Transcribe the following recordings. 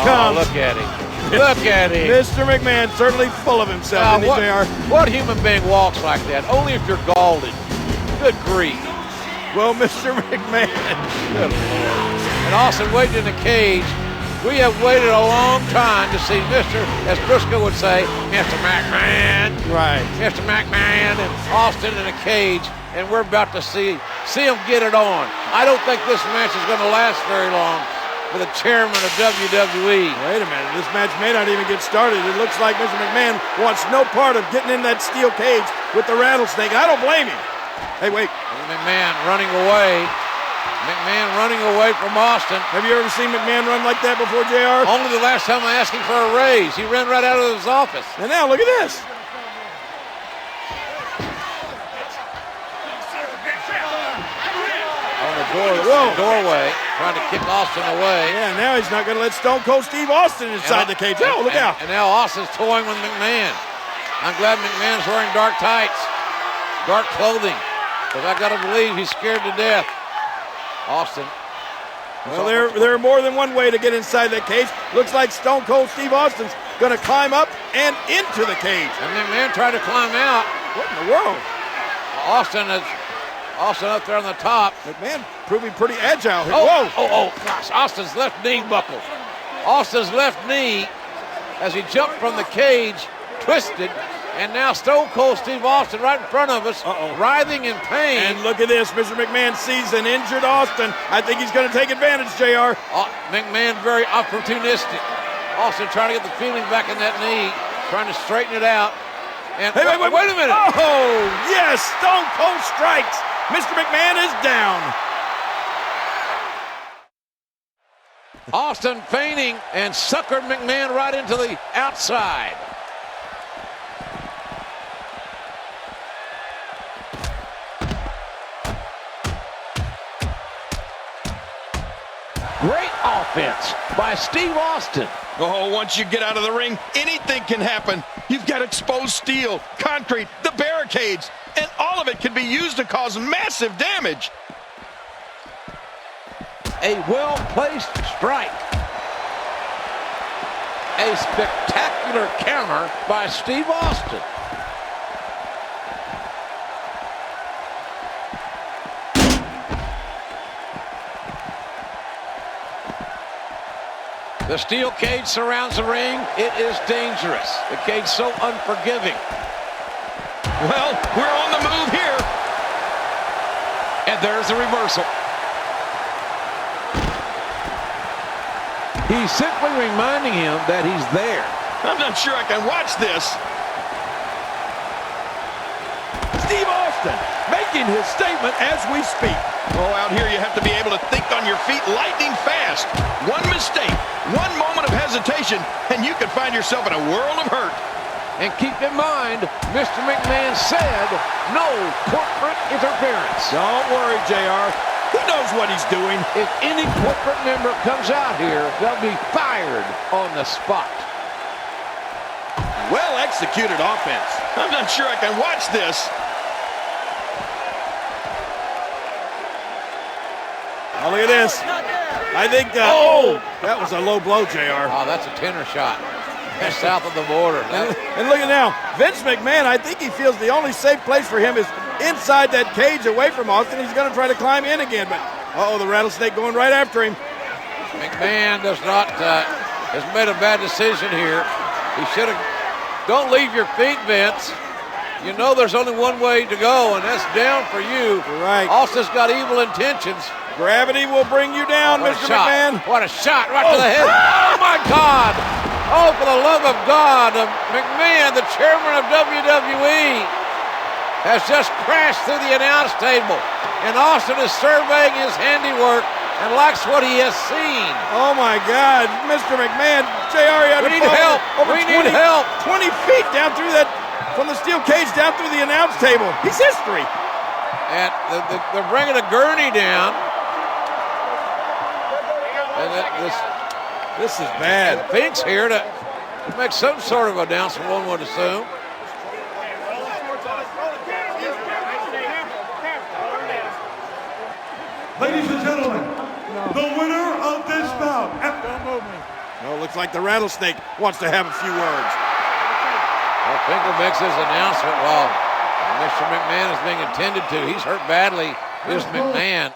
comes. Look at him. Look at him. Mr. McMahon certainly full of himself, isn't he, JR? What human being walks like that? Only if you're galled. Good grief. Well, Mr. McMahon. Good Lord. And Austin waiting in the cage. We have waited a long time to see Mr., as Briscoe would say, Mr. McMahon. Right. Mr. McMahon and Austin in a cage, and we're about to see him get it on. I don't think this match is going to last very long for the chairman of WWE. Wait a minute. This match may not even get started. It looks like Mr. McMahon wants no part of getting in that steel cage with the rattlesnake. I don't blame him. Hey, wait. McMahon running away. McMahon running away from Austin. Have you ever seen McMahon run like that before, JR? Only the last time I asked him for a raise. He ran right out of his office. And now, look at this. On the doorway, trying to kick Austin away. Yeah, now he's not going to let Stone Cold Steve Austin inside the cage. Oh, look out. And now Austin's toying with McMahon. I'm glad McMahon's wearing dark tights, dark clothing, because I got to believe he's scared to death. Austin. Well, there are more than one way to get inside that cage. Looks like Stone Cold Steve Austin's going to climb up and into the cage. And McMahon tried to climb out. What in the world? Austin up there on the top. McMahon proving pretty agile here. Oh, gosh. Austin's left knee buckled. Austin's left knee, as he jumped from the cage, twisted. And now Stone Cold Steve Austin right in front of us, writhing in pain. And look at this. Mr. McMahon sees an injured Austin. I think he's going to take advantage, JR. McMahon very opportunistic. Austin trying to get the feeling back in that knee, trying to straighten it out. And wait a minute. Oh, yes. Stone Cold strikes. Mr. McMahon is down. Austin feigning and suckered McMahon right into the outside. Great offense by Steve Austin. Oh, once you get out of the ring, anything can happen. You've got exposed steel, concrete, the barricades, and all of it can be used to cause massive damage. A well-placed strike. A spectacular counter by Steve Austin. The steel cage surrounds the ring. It is dangerous. The cage so unforgiving. Well, we're on the move here. And there's the reversal. He's simply reminding him that he's there. I'm not sure I can watch this. Steve Austin making his statement as we speak. Oh, out here you have to be able to think on your feet lightning fast. One mistake, one moment of hesitation, and you could find yourself in a world of hurt. And keep in mind, Mr. McMahon said no corporate interference. Don't worry, JR. He knows what he's doing. If any corporate member comes out here, they'll be fired on the spot. Well executed offense. I'm not sure I can watch this. Oh, look at this. I think, that was a low blow, JR. Oh, that's a tenor shot. That's south of the border. And look at now. Vince McMahon, I think he feels the only safe place for him is inside that cage away from Austin. He's going to try to climb in again, but, the rattlesnake going right after him. McMahon has made a bad decision here. He should have, don't leave your feet, Vince. You know there's only one way to go, and that's down for you. Right. Austin's got evil intentions. Gravity will bring you down, Mr. McMahon. What a shot right to the head. Oh, my God. Oh, for the love of God. McMahon, the chairman of WWE, has just crashed through the announce table. And Austin is surveying his handiwork and likes what he has seen. Oh, my God. Mr. McMahon, JR, we need help. Over 20 feet down through that, from the steel cage down through the announce table. He's history. And they're bringing a gurney down. And this is bad. Fink's here to make some sort of announcement, one would assume. Ladies and gentlemen, the winner of this bout. Well, looks like the Rattlesnake wants to have a few words. Well, Finkel makes his announcement while Mr. McMahon is being attended to. He's hurt badly, is McMahon.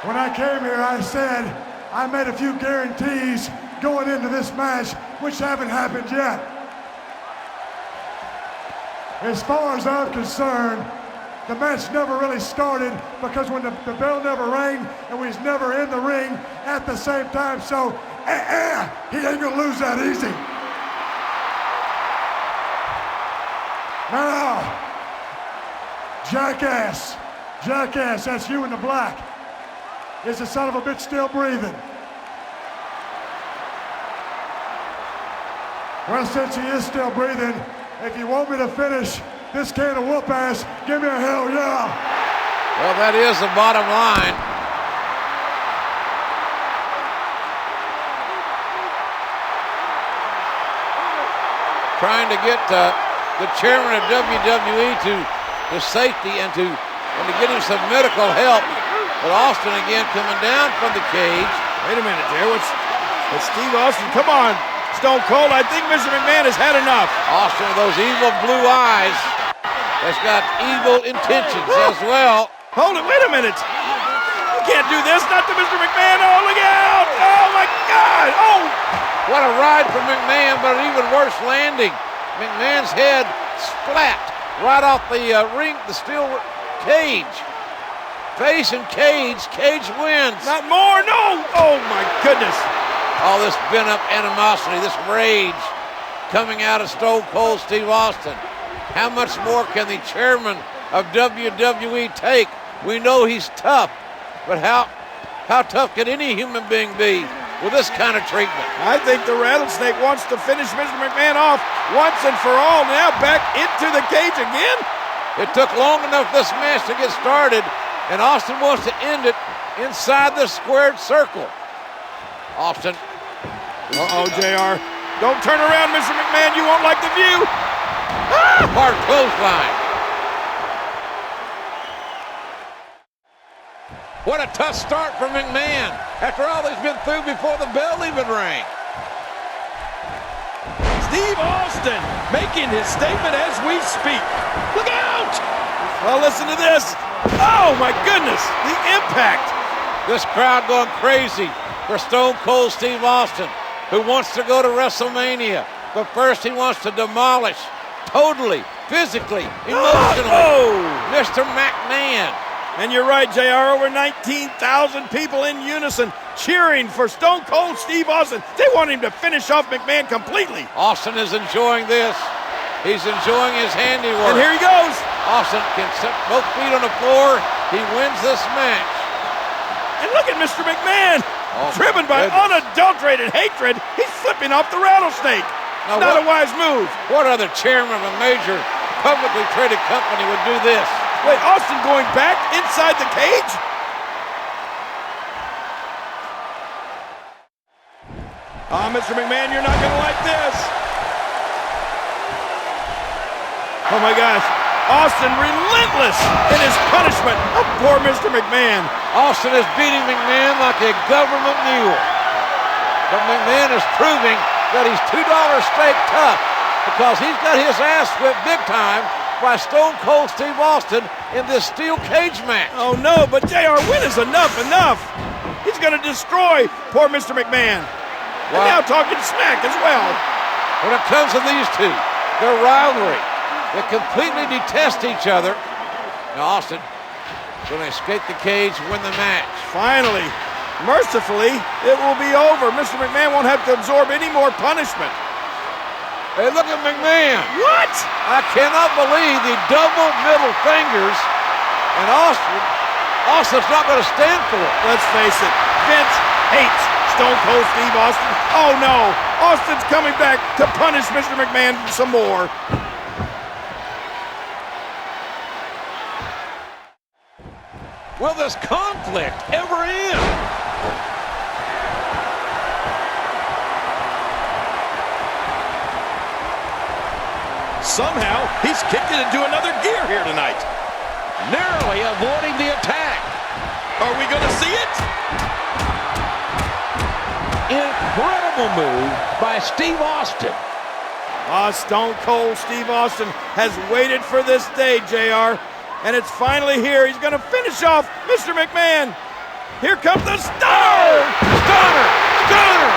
When I came here, I said I made a few guarantees going into this match, which haven't happened yet. As far as I'm concerned, the match never really started because when the bell never rang and we was never in the ring at the same time, so he ain't gonna lose that easy. Now, jackass, that's you in the black. Is the son of a bitch still breathing? Well, since he is still breathing, if you want me to finish this can of whoop ass, give me a hell yeah. Well, that is the bottom line. Trying to get the chairman of WWE to safety and to get him some medical help. But Austin again coming down from the cage. Wait a minute there. What's Steve Austin? Come on, Stone Cold. I think Mr. McMahon has had enough. Austin with those evil blue eyes has got evil intentions as well. Hold it. Wait a minute. You can't do this. Not to Mr. McMahon. Oh, look out. Oh, my God. Oh. What a ride from McMahon, but an even worse landing. McMahon's head splat right off the ring, the steel cage. Face and cage. Cage wins. Not more. No. Oh, my goodness. All this pent-up animosity, this rage coming out of Stone Cold Steve Austin. How much more can the chairman of WWE take? We know he's tough, but how tough can any human being be with this kind of treatment? I think the Rattlesnake wants to finish Mr. McMahon off once and for all. Now back into the cage again. It took long enough this match to get started, and Austin wants to end it inside the squared circle. Austin. Uh-oh, JR. Don't turn around, Mr. McMahon. You won't like the view. Hard clothesline. What a tough start for McMahon after all he's been through before the bell even rang. Steve Austin making his statement as we speak. Look out! Well, listen to this. Oh, my goodness. The impact. This crowd going crazy for Stone Cold Steve Austin, who wants to go to WrestleMania. But first he wants to demolish totally, physically, emotionally, Mr. McMahon. And you're right, JR. Over 19,000 people in unison cheering for Stone Cold Steve Austin. They want him to finish off McMahon completely. Austin is enjoying this. He's enjoying his handiwork. And here he goes. Austin can set both feet on the floor. He wins this match. And look at Mr. McMahon. Oh, driven by unadulterated hatred, he's flipping off the Rattlesnake. Now Not a wise move. What other chairman of a major publicly traded company would do this? Wait, Austin going back inside the cage? Mr. McMahon, you're not going to like this. Oh, my gosh. Austin relentless in his punishment of poor Mr. McMahon. Austin is beating McMahon like a government mule. But McMahon is proving that he's $2 steak tough because he's got his ass whipped big time by Stone Cold Steve Austin in this steel cage match. Oh, no, but JR, when is enough? He's going to destroy poor Mr. McMahon. And now talking smack as well. When it comes to these two, their rivalry, they completely detest each other. Now Austin going to escape the cage, win the match. Finally, mercifully, it will be over. Mr. McMahon won't have to absorb any more punishment. Hey, look at McMahon. What? I cannot believe the double middle fingers, and Austin's not going to stand for it. Let's face it, Vince hates Stone Cold Steve Austin. Oh no, Austin's coming back to punish Mr. McMahon some more. Will this conflict ever end? Somehow, he's kicked it into another gear here tonight. Narrowly avoiding the attack. move by Steve Austin. Stone Cold Steve Austin has waited for this day, JR, and it's finally here. He's going to finish off Mr. McMahon. Here comes the stunner! Stunner! Stunner!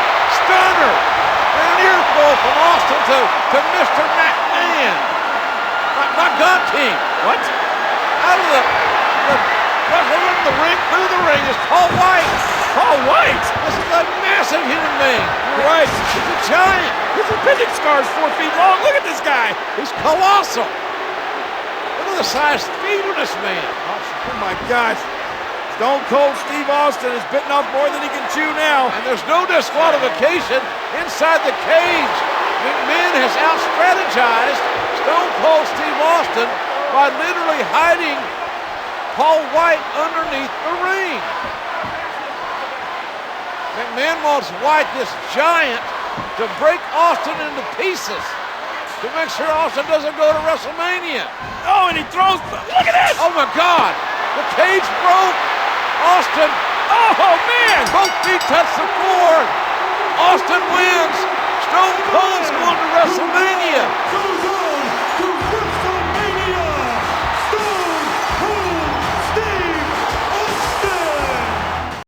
Stunner! And an earful from Austin to Mr. McMahon. Not gun team. What? Out of the wrestler in the ring, through the ring is Paul White. Paul White! This is a massive human being. You're right. He's a giant. His appendix scar is 4 feet long. Look at this guy. He's colossal. Look at the size feet of this man. Oh my gosh. Stone Cold Steve Austin has bitten off more than he can chew now. And there's no disqualification inside the cage. McMahon has out-strategized Stone Cold Steve Austin by literally hiding Paul White underneath the ring. McMahon wants White, this giant, to break Austin into pieces to make sure Austin doesn't go to WrestleMania. Oh, and he throws. Look at this! Oh my God! The cage broke. Austin. Oh man! Both feet touch the floor. Austin wins. Stone Cold's going to WrestleMania.